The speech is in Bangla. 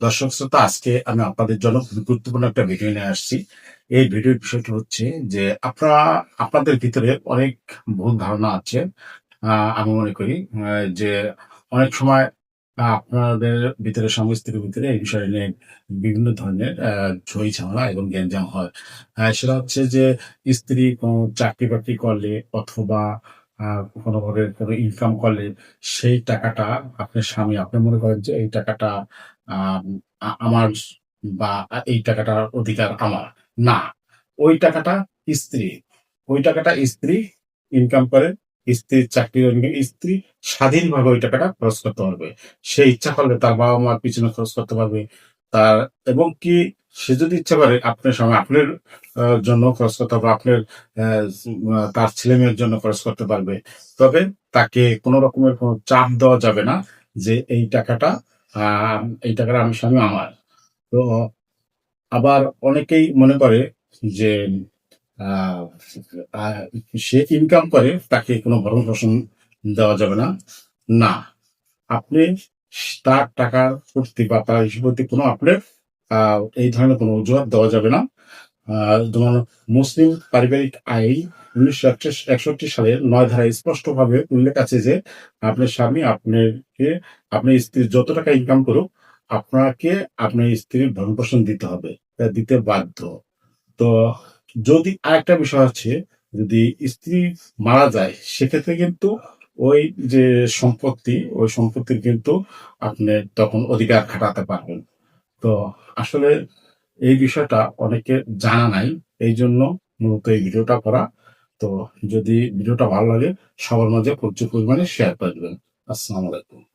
দর্শক শ্রোতা, আজকে আমি আপনাদের জন্য খুবই গুরুত্বপূর্ণ একটা ভিডিও নিয়ে আসছি। এই ভিডিওর বিষয়টি হচ্ছে যে আপনাদের ভিতরে অনেক ভুল ধারণা আছে। আমি মনে করি যে অনেক সময় আপনাদের ভিতরে স্বামী-স্ত্রীর ভিতরে এই বিষয় নিয়ে বিভিন্ন ধরনের ঝই ঝামেলা এবং গ্যাঞ্জাম হয়। সেটা হচ্ছে যে স্ত্রী কোনো চাকরি-বাকরি করলে অথবা আ কোনোভাবে কোনো ইনকাম করলে সেই টাকাটা আপনার স্বামী আপনি মনে করেন যে এই টাকাটা আম আমার বা এই টাকাটার অধিকার আমার। না, ওই টাকাটা স্ত্রীর। ওই টাকাটা স্ত্রী ইনকাম করে, স্ত্রীর চাকরি স্ত্রী স্বাধীনভাবে ওই টাকাটা খরচ করতে পারবে। সে ইচ্ছা করলে তার বাবা-মার পিছনে খরচ করতে পারবে। তার এবং কি সে যদি ইচ্ছা করে আপনার সময় আপনার জন্য খরচ করতে পারবে, আপনার তার ছেলেমেয়ের জন্য খরচ করতে পারবে। তবে তাকে কোন রকমের কোন চাপ দেওয়া যাবে না যে আ এই টাকাটা আমি স্বামী আমার। তো আবার অনেকেই মনে করে যে আ আ সে ইনকাম করে তাকে কোনো ভরণ-পোষণ দেওয়া যাবে না। না, আপনি তার টাকার প্রতি বা তার প্রতি কোনো আপনার আ এই ধরনের কোনো অজুহাত দেওয়া যাবে না। আ যেমন মুসলিম পারিবারিক আইন ১৯৬১ সালের ৯ ধারায় স্পষ্টভাবে উল্লেখ আছে যে, আপনার স্বামী আপনার স্ত্রী যত টাকা ইনকাম করুক, আপনাকে আপনার স্ত্রীর ভরণ-পোষণ দিতে হবে। দিতে বাধ্য। তো যদি আরেকটা বিষয় হচ্ছে, যদি স্ত্রী মারা যায়, সেক্ষেত্রে কিন্তু ওই যে সম্পত্তি, ওই সম্পত্তির কিন্তু আপনি তখন অধিকার খাটাতে পারবেন। তো আসলে এই বিষয়টা অনেকের জানা নাই। এইজন্য মূলত এই ভিডিওটা করা। তো যদি ভিডিওটা ভালো লাগে সবার মাঝে প্রচুর পরিমাণে শেয়ার করে দিবেন। আসসালামু আলাইকুম।